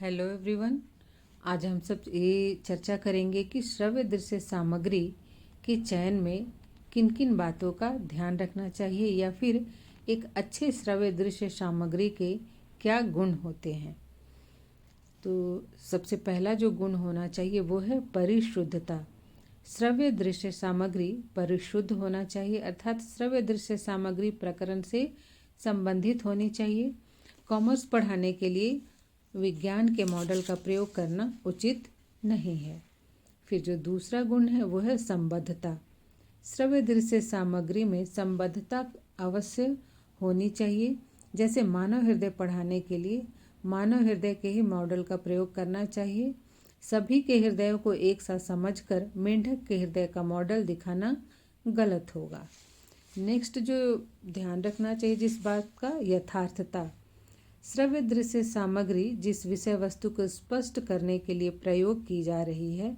Hello everyone. आज हम सब ये चर्चा करेंगे कि श्रव्य दृश्य सामग्री के चयन में किन किन बातों का ध्यान रखना चाहिए या फिर एक अच्छे श्रव्य दृश्य सामग्री के क्या गुण होते हैं। तो सबसे पहला जो गुण होना चाहिए वो है परिशुद्धता। श्रव्य दृश्य सामग्री परिशुद्ध होना चाहिए, अर्थात श्रव्य दृश्य सामग्री प्रकरण से संबंधित होनी चाहिए। कॉमर्स पढ़ाने के लिए विज्ञान के मॉडल का प्रयोग करना उचित नहीं है। फिर जो दूसरा गुण है वो है संबद्धता। श्रव्य दृश्य सामग्री में संबद्धता अवश्य होनी चाहिए। जैसे मानव हृदय पढ़ाने के लिए मानव हृदय के ही मॉडल का प्रयोग करना चाहिए। सभी के हृदयों को एक साथ समझकर मेंढक के हृदय का मॉडल दिखाना गलत होगा। नेक्स्ट जो ध्यान रखना चाहिए जिस बात का, यथार्थता। श्रव्य दृश्य सामग्री जिस विषय वस्तु को स्पष्ट करने के लिए प्रयोग की जा रही है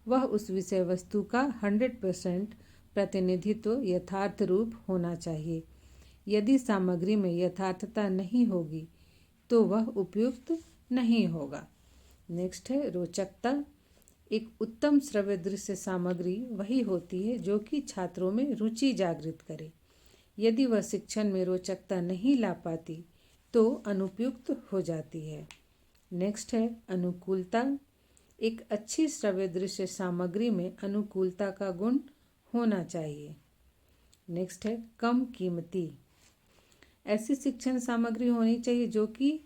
वह उस विषय वस्तु का 100% प्रतिनिधित्व यथार्थ रूप होना चाहिए। यदि सामग्री में यथार्थता नहीं होगी तो वह उपयुक्त नहीं होगा। नेक्स्ट है रोचकता। एक उत्तम श्रव्य दृश्य सामग्री वही होती है जो कि छात्रों में रुचि जागृत करे। यदि वह शिक्षण में रोचकता नहीं ला पाती तो अनुपयुक्त हो जाती है। नेक्स्ट है अनुकूलता। एक अच्छी श्रव्य दृश्य सामग्री में अनुकूलता का गुण होना चाहिए। नेक्स्ट है कम कीमती। ऐसी शिक्षण सामग्री होनी चाहिए जो कि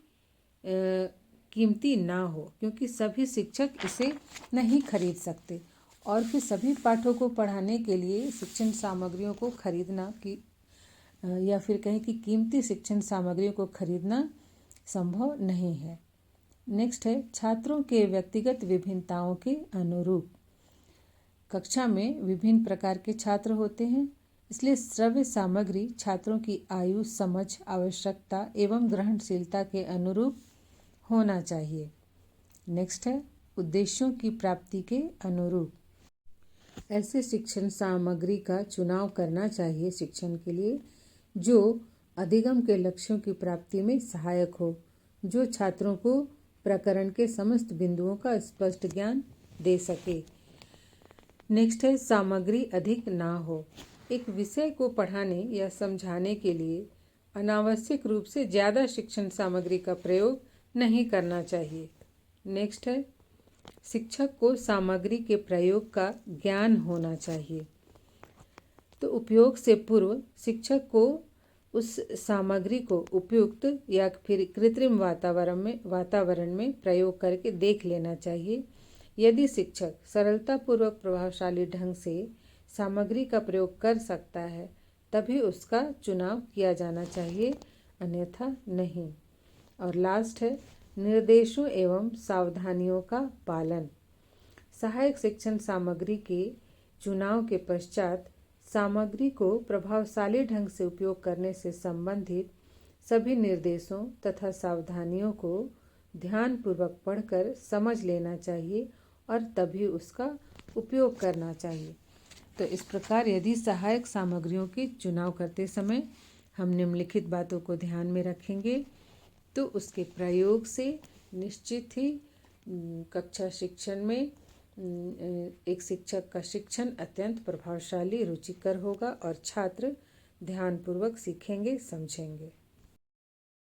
कीमती ना हो, क्योंकि सभी शिक्षक इसे नहीं खरीद सकते और फिर सभी पाठों को पढ़ाने के लिए शिक्षण सामग्रियों को खरीदना कि या फिर कहें कि कीमती शिक्षण सामग्रियों को खरीदना संभव नहीं है। नेक्स्ट है छात्रों के व्यक्तिगत विभिन्नताओं के अनुरूप। कक्षा में विभिन्न प्रकार के छात्र होते हैं, इसलिए श्रव्य सामग्री छात्रों की आयु, समझ, आवश्यकता एवं ग्रहणशीलता के अनुरूप होना चाहिए। नेक्स्ट है उद्देश्यों की प्राप्ति के अनुरूप। ऐसे शिक्षण सामग्री का चुनाव करना चाहिए शिक्षण के लिए जो अधिगम के लक्ष्यों की प्राप्ति में सहायक हो, जो छात्रों को प्रकरण के समस्त बिंदुओं का स्पष्ट ज्ञान दे सके। नेक्स्ट है सामग्री अधिक ना हो। एक विषय को पढ़ाने या समझाने के लिए अनावश्यक रूप से ज़्यादा शिक्षण सामग्री का प्रयोग नहीं करना चाहिए। नेक्स्ट है शिक्षक को सामग्री के प्रयोग का ज्ञान होना चाहिए। तो उपयोग से पूर्व शिक्षक को उस सामग्री को उपयुक्त या फिर कृत्रिम वातावरण में प्रयोग करके देख लेना चाहिए। यदि शिक्षक सरलतापूर्वक प्रभावशाली ढंग से सामग्री का प्रयोग कर सकता है तभी उसका चुनाव किया जाना चाहिए, अन्यथा नहीं। और लास्ट है निर्देशों एवं सावधानियों का पालन। सहायक शिक्षण सामग्री के चुनाव के पश्चात सामग्री को प्रभावशाली ढंग से उपयोग करने से संबंधित सभी निर्देशों तथा सावधानियों को ध्यानपूर्वक पढ़कर समझ लेना चाहिए और तभी उसका उपयोग करना चाहिए। तो इस प्रकार यदि सहायक सामग्रियों के चुनाव करते समय हम निम्नलिखित बातों को ध्यान में रखेंगे तो उसके प्रयोग से निश्चित ही कक्षा शिक्षण में एक शिक्षक का शिक्षण अत्यंत प्रभावशाली, रुचिकर होगा और छात्र ध्यानपूर्वक सीखेंगे, समझेंगे।